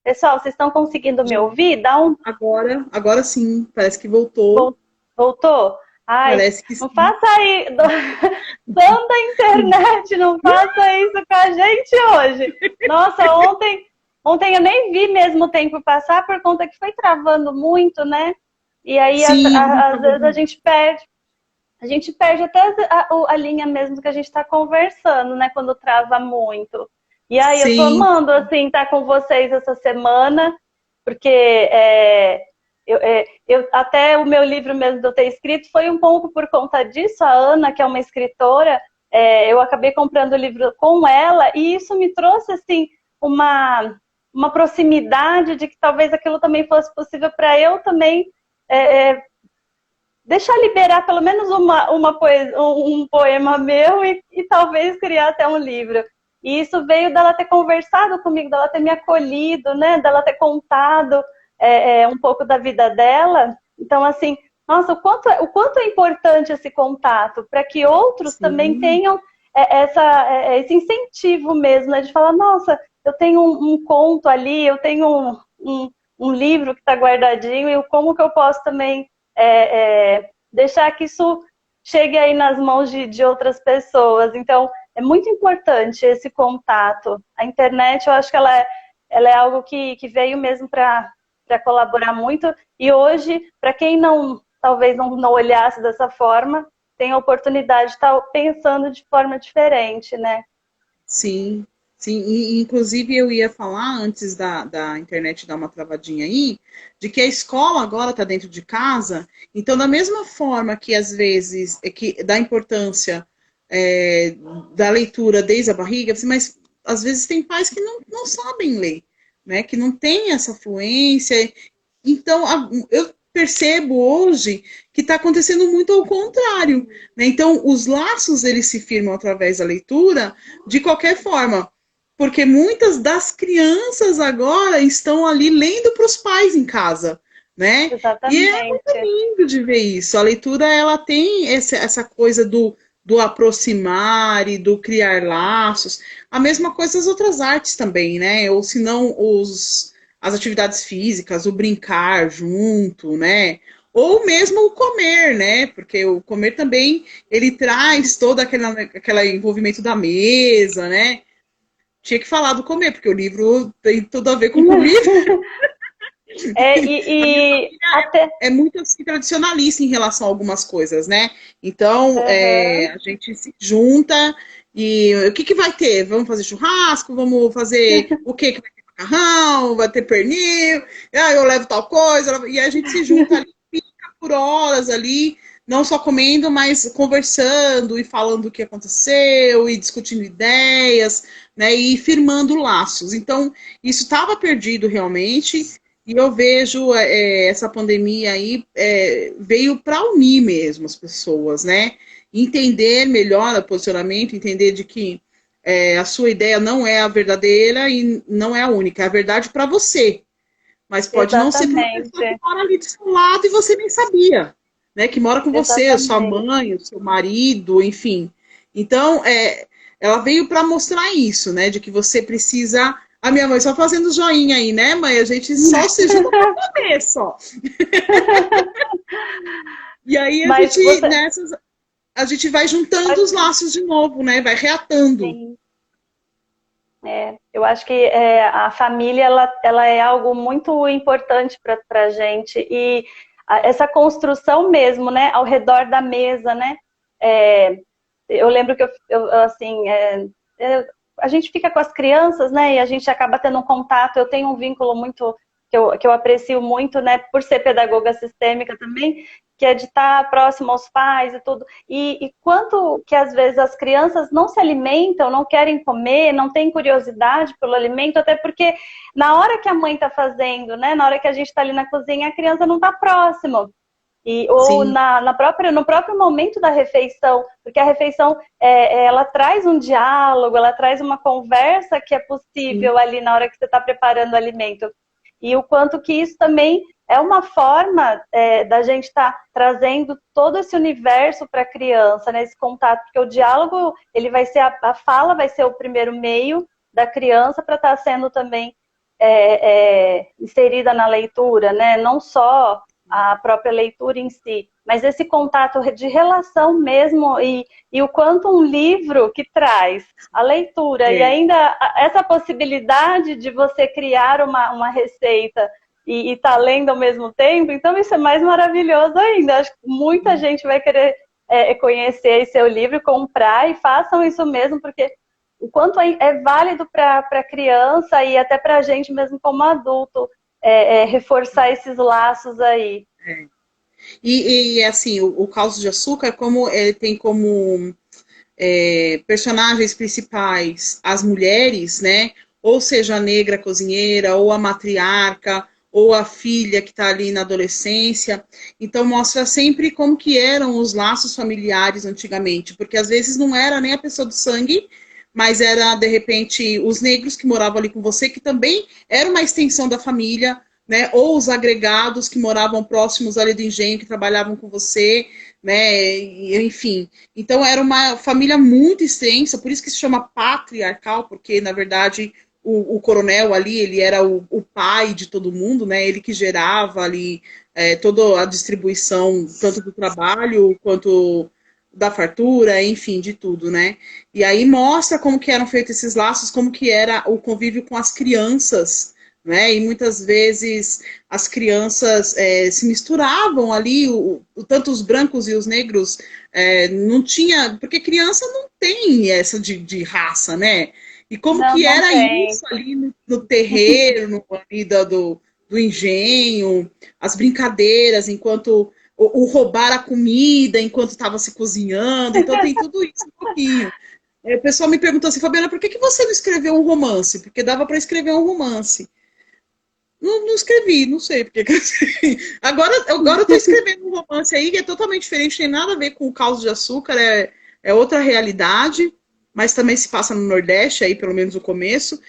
Pessoal, vocês estão conseguindo me ouvir? Dá um agora sim, parece que voltou. voltou? Ai, Parece que não sim. faça aí, dono da internet, não faça isso com a gente hoje. Nossa, ontem eu nem vi mesmo o tempo passar por conta que foi travando muito, né? E aí, Sim, às vezes a gente perde até a linha mesmo que a gente está conversando, né? Quando trava muito. E aí, eu tô sim, amando, assim, estar com vocês essa semana, porque até o meu livro mesmo de eu ter escrito foi um pouco por conta disso. A Ana, que é uma escritora, eu acabei comprando o livro com ela, e isso me trouxe, assim, uma proximidade de que talvez aquilo também fosse possível para eu também deixar liberar pelo menos um poema meu e talvez criar até um livro. E isso veio dela ter conversado comigo, dela ter me acolhido, né? Dela ter contado um pouco da vida dela. Então, assim, nossa, o quanto é importante esse contato para que outros também sim. tenham esse incentivo mesmo, né? De falar, nossa, eu tenho um conto ali, eu tenho um livro que está guardadinho, e como que eu posso também deixar que isso chegue aí nas mãos de outras pessoas. Então, é muito importante esse contato. A internet, eu acho que ela é algo que veio mesmo para colaborar muito. E hoje, para quem talvez não olhasse dessa forma, tem a oportunidade de estar pensando de forma diferente, né? Sim, sim. E, inclusive eu ia falar antes da internet dar uma travadinha aí, de que a escola agora está dentro de casa, então da mesma forma que às vezes que dá importância é, da leitura desde a barriga, assim, mas às vezes tem pais que não sabem ler, né? Que não tem essa fluência. Então eu percebo hoje que está acontecendo muito ao contrário, né? Então os laços eles se firmam através da leitura de qualquer forma, porque muitas das crianças agora estão ali lendo para os pais em casa, né? E é muito Exatamente. lindo de ver isso. A leitura ela tem essa coisa do aproximar e do criar laços. A mesma coisa as outras artes também, né? Ou se não as atividades físicas, o brincar junto, né? Ou mesmo o comer, né? Porque o comer também ele traz todo aquele envolvimento da mesa, né? Tinha que falar do comer, porque o livro tem tudo a ver com comida. É, A minha e família até. é muito assim, tradicionalista em relação a algumas coisas, né? Então, Uhum. a gente se junta e o que vai ter? Vamos fazer churrasco? Vamos fazer o que vai ter macarrão? Vai ter pernil? Ah, eu levo tal coisa. E a gente se junta ali, fica por horas ali, não só comendo, mas conversando e falando o que aconteceu e discutindo ideias, né? E firmando laços. Então, isso estava perdido realmente. E eu vejo essa pandemia aí veio para unir mesmo as pessoas, né? Entender melhor o posicionamento, entender de que a sua ideia não é a verdadeira e não é a única, é a verdade para você, mas pode não ser para uma pessoa que Exatamente. mora ali do seu lado e você nem sabia, né? Que mora com você, a sua Exatamente. mãe, o seu marido, enfim. Então, ela veio para mostrar isso, né? De que você precisa. A minha mãe só fazendo joinha aí, né, mãe? A gente só se junta para comer só. E aí a Mas gente, você. nessas, a gente vai juntando os laços de novo, né? Vai reatando. Sim. Eu acho que a família ela é algo muito importante para a gente, e essa construção mesmo, né, ao redor da mesa, né? É, eu lembro que assim, a gente fica com as crianças, né, e a gente acaba tendo um contato. Eu tenho um vínculo muito que eu aprecio muito, né, por ser pedagoga sistêmica também, que é de estar próximo aos pais e tudo. E quanto que às vezes as crianças não se alimentam, não querem comer, não têm curiosidade pelo alimento, até porque na hora que a mãe está fazendo, né, na hora que a gente está ali na cozinha, a criança não está próxima. Ou Sim, no próprio momento da refeição, porque a refeição ela traz um diálogo, ela traz uma conversa que é sim, possível ali na hora que você está preparando o alimento. E o quanto que isso também é uma forma da gente estar trazendo todo esse universo para a criança, né, esse contato, porque o diálogo, ele vai ser, a fala vai ser o primeiro meio da criança para estar sendo também inserida na leitura, né, não só a própria leitura em si, mas esse contato de relação mesmo e o quanto um livro que traz a leitura e ainda essa possibilidade de você criar uma receita e tá lendo ao mesmo tempo, então isso é mais maravilhoso ainda. Acho que muita gente vai querer conhecer esse seu livro, comprar, e façam isso mesmo, porque o quanto é válido para a criança e até para a gente mesmo como adulto reforçar esses laços aí. E assim, o Caldos de Açúcar, como ele tem como personagens principais as mulheres, né? Ou seja, a negra cozinheira, ou a matriarca, ou a filha que está ali na adolescência. Então mostra sempre como que eram os laços familiares antigamente, porque às vezes não era nem a pessoa do sangue, mas era, de repente, os negros que moravam ali com você, que também era uma extensão da família, né? Ou os agregados que moravam próximos ali do engenho, que trabalhavam com você, né? Enfim. Então era uma família muito extensa, por isso que se chama patriarcal, porque, na verdade, o coronel ali, ele era o pai de todo mundo, né? Ele que gerava ali toda a distribuição, tanto do trabalho quanto da fartura, enfim, de tudo, né? E aí mostra como que eram feitos esses laços, como que era o convívio com as crianças, né? E muitas vezes as crianças se misturavam ali, tanto os brancos e os negros não tinha, porque criança não tem essa de raça, né? E como Não, que não era tem. isso ali no terreiro, ali do engenho, as brincadeiras, enquanto o roubar a comida enquanto estava se cozinhando, então tem tudo isso um pouquinho. O pessoal me perguntou assim, Fabiana, por que você não escreveu um romance? Porque dava para escrever um romance. Não escrevi, não sei porque. Agora eu estou escrevendo um romance aí que é totalmente diferente, tem nada a ver com o Caldos de Açúcar, é outra realidade, mas também se passa no Nordeste, aí pelo menos o começo.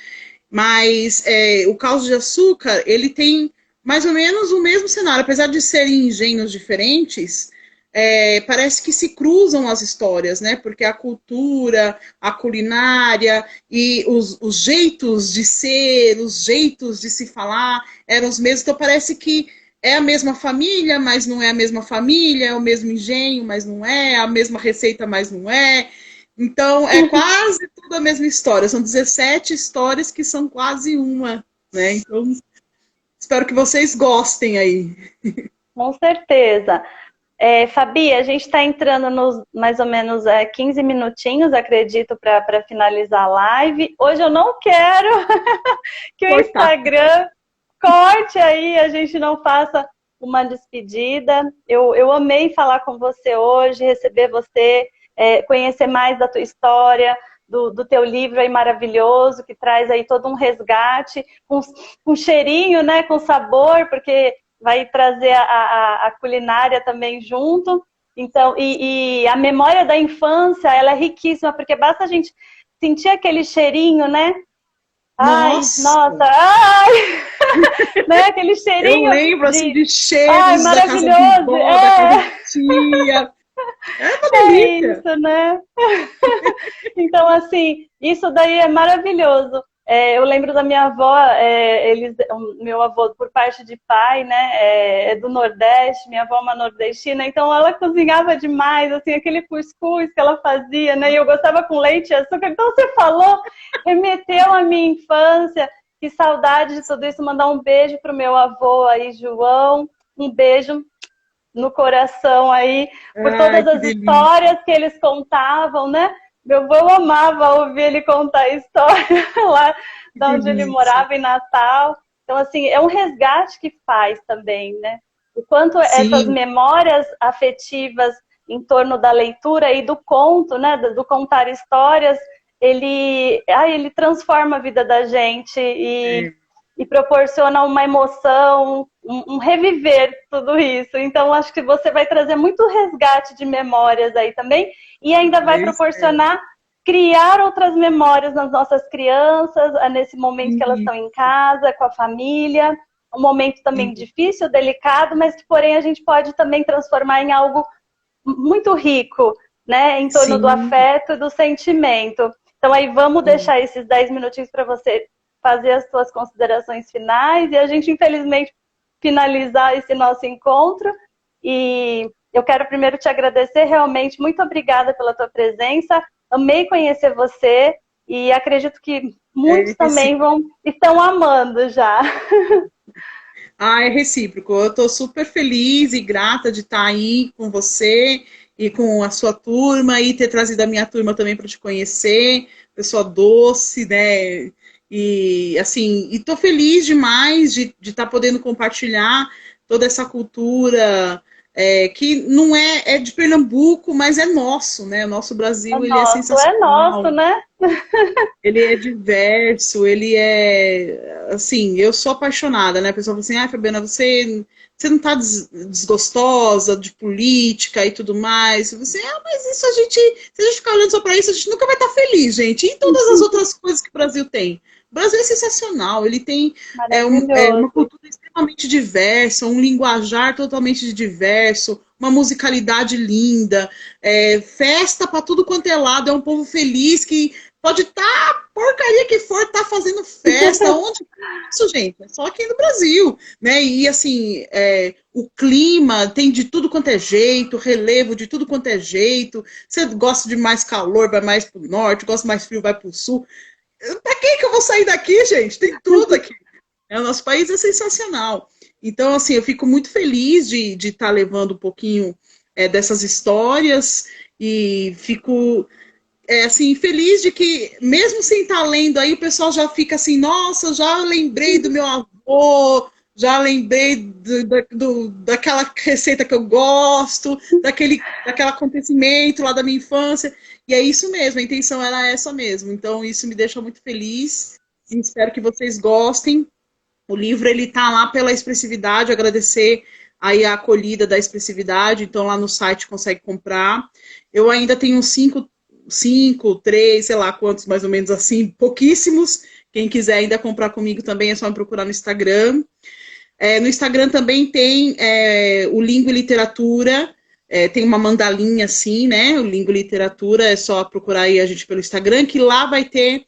Mas o Caldos de Açúcar, ele tem mais ou menos o mesmo cenário, apesar de serem engenhos diferentes, parece que se cruzam as histórias, né? Porque a cultura, a culinária e os jeitos de ser, os jeitos de se falar eram os mesmos. Então parece que é a mesma família, mas não é a mesma família, é o mesmo engenho, mas não é, a mesma receita, mas não é. Então é quase tudo a mesma história. São 17 histórias que são quase uma, né? Então espero que vocês gostem aí. Com certeza. Fabi, a gente está entrando nos mais ou menos 15 minutinhos, acredito, para finalizar a live. Hoje eu não quero que o Instagram corte aí, a gente não faça uma despedida. Eu amei falar com você hoje, receber você, conhecer mais da tua história, do teu livro aí maravilhoso, que traz aí todo um resgate, com cheirinho, né, com sabor, porque vai trazer a culinária também junto. Então, e a memória da infância, ela é riquíssima, porque basta a gente sentir aquele cheirinho, né? Nossa! Ai! Né? Aquele cheirinho. Eu lembro, assim, de cheiros da casa de maravilhoso! vó, da casa de tia. É uma delícia. É isso, né? Então, assim, isso daí é maravilhoso. Eu lembro da minha avó, meu avô, por parte de pai, né, é do Nordeste, minha avó é uma nordestina, então ela cozinhava demais, assim, aquele cuscuz que ela fazia, né, e eu gostava com leite e açúcar. Então você falou, remeteu à minha infância, que saudade de tudo isso. Mandar um beijo pro meu avô aí, João, um beijo no coração aí, por todas as histórias que eles contavam, né? Meu avô amava ouvir ele contar a história lá de onde ele morava, em Natal. Então, assim, é um resgate que faz também, né? O quanto essas memórias afetivas em torno da leitura e do conto, né? Do contar histórias, ele transforma a vida da gente e proporciona uma emoção, um reviver tudo isso. Então, acho que você vai trazer muito resgate de memórias aí também, e ainda vai proporcionar criar outras memórias nas nossas crianças, nesse momento que elas estão em casa, com a família, um momento também difícil, delicado, mas que, porém, a gente pode também transformar em algo muito rico, né, em torno do afeto e do sentimento. Então, aí vamos deixar esses 10 minutinhos para você fazer as suas considerações finais e a gente, infelizmente, finalizar esse nosso encontro. E eu quero primeiro te agradecer realmente, muito obrigada pela tua presença, amei conhecer você e acredito que muitos também estão amando já. Ah, é recíproco. Eu estou super feliz e grata de estar aí com você e com a sua turma e ter trazido a minha turma também para te conhecer. Pessoa doce, né? E assim, estou feliz demais de estar podendo compartilhar toda essa cultura que não é de Pernambuco, mas é nosso, né? O nosso Brasil, ele é É nosso, sensacional. né? Ele é diverso, ele é. Assim, eu sou apaixonada, né? A pessoa fala assim: ah, Fabiana, você não tá desgostosa de política e tudo mais. Você, mas isso a gente. Se a gente ficar olhando só para isso, a gente nunca vai estar feliz, gente. E todas as outras coisas que o Brasil tem. O Brasil é sensacional, ele tem uma Maravilhoso. cultura extremamente diversa, um linguajar totalmente diverso, uma musicalidade linda, festa para tudo quanto é lado, é um povo feliz que pode estar porcaria que for, tá fazendo festa, onde isso, gente? É só aqui no Brasil, né? E assim, o clima tem de tudo quanto é jeito, relevo de tudo quanto é jeito. Você gosta de mais calor, vai mais pro norte, gosta mais frio, vai pro sul. Pra que eu vou sair daqui, gente? Tem tudo aqui. O nosso país é sensacional. Então, assim, eu fico muito feliz de estar levando um pouquinho dessas histórias e fico assim, feliz de que, mesmo sem estar lendo aí, o pessoal já fica assim, nossa, já lembrei do meu avô, já lembrei daquela receita que eu gosto, daquele acontecimento lá da minha infância. E é isso mesmo, a intenção era essa mesmo. Então, isso me deixa muito feliz e espero que vocês gostem. O livro, ele tá lá pela expressividade, agradecer aí a acolhida da expressividade, então lá no site consegue comprar. Eu ainda tenho cinco, três, sei lá quantos, mais ou menos assim, pouquíssimos. Quem quiser ainda comprar comigo também é só me procurar no Instagram. No Instagram também tem o Língua e Literatura, tem uma mandalinha assim, né? O Língua e Literatura, é só procurar aí a gente pelo Instagram, que lá vai ter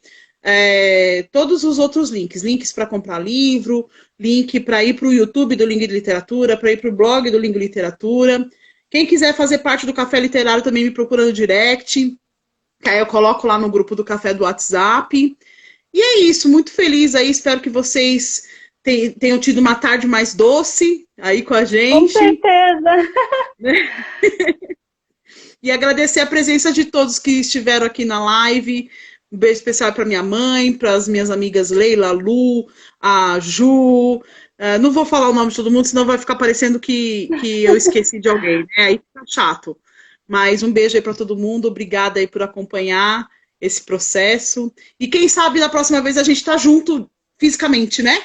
todos os outros links para comprar livro, link para ir para o YouTube do Língua e Literatura, para ir para o blog do Língua e Literatura. Quem quiser fazer parte do Café Literário também me procura no direct, que aí eu coloco lá no grupo do Café do WhatsApp. E é isso, muito feliz aí, espero que vocês tenham tido uma tarde mais doce aí com a Com gente. certeza. E agradecer a presença de todos que estiveram aqui na live. Um beijo especial para minha mãe, para as minhas amigas Leila, Lu, a Ju. Não vou falar o nome de todo mundo, senão vai ficar parecendo que eu esqueci de alguém, né? Aí fica chato. Mas um beijo aí para todo mundo, obrigada aí por acompanhar esse processo. E quem sabe da próxima vez a gente tá junto fisicamente, né?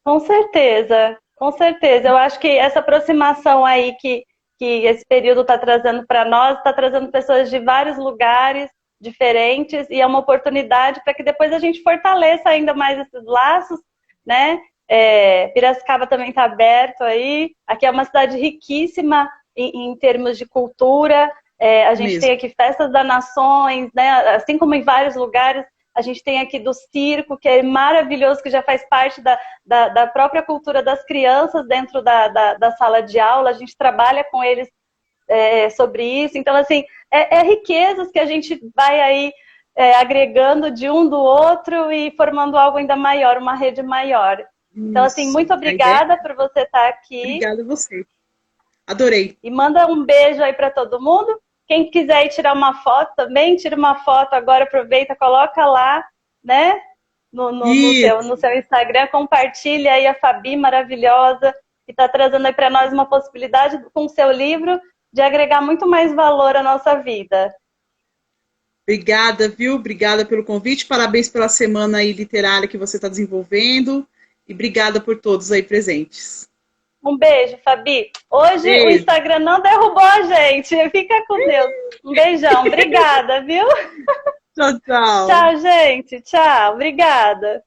Com certeza, com certeza. Eu acho que essa aproximação aí que esse período está trazendo para nós, está trazendo pessoas de vários lugares diferentes e é uma oportunidade para que depois a gente fortaleça ainda mais esses laços, né? Piracicaba também está aberto aí. Aqui é uma cidade riquíssima em termos de cultura. A gente tem aqui festas das nações, né? Assim como em vários lugares. A gente tem aqui do circo, que é maravilhoso, que já faz parte da própria cultura das crianças dentro da sala de aula. A gente trabalha com eles sobre isso. Então, assim, riquezas que a gente vai aí agregando de um do outro e formando algo ainda maior, uma rede maior. Então, assim, muito obrigada por você estar aqui. Obrigada a você. Adorei. E manda um beijo aí para todo mundo. Quem quiser ir tirar uma foto também, tira uma foto agora, aproveita, coloca lá, né? No seu Instagram, compartilha aí a Fabi maravilhosa, que está trazendo aí para nós uma possibilidade com o seu livro de agregar muito mais valor à nossa vida. Obrigada, viu? Obrigada pelo convite, parabéns pela semana aí literária que você está desenvolvendo e obrigada por todos aí presentes. Um beijo, Fabi. Hoje o Instagram não derrubou a gente. Fica com Deus. Um beijão. Obrigada, viu? Tchau, tchau. Tchau, gente. Tchau. Obrigada.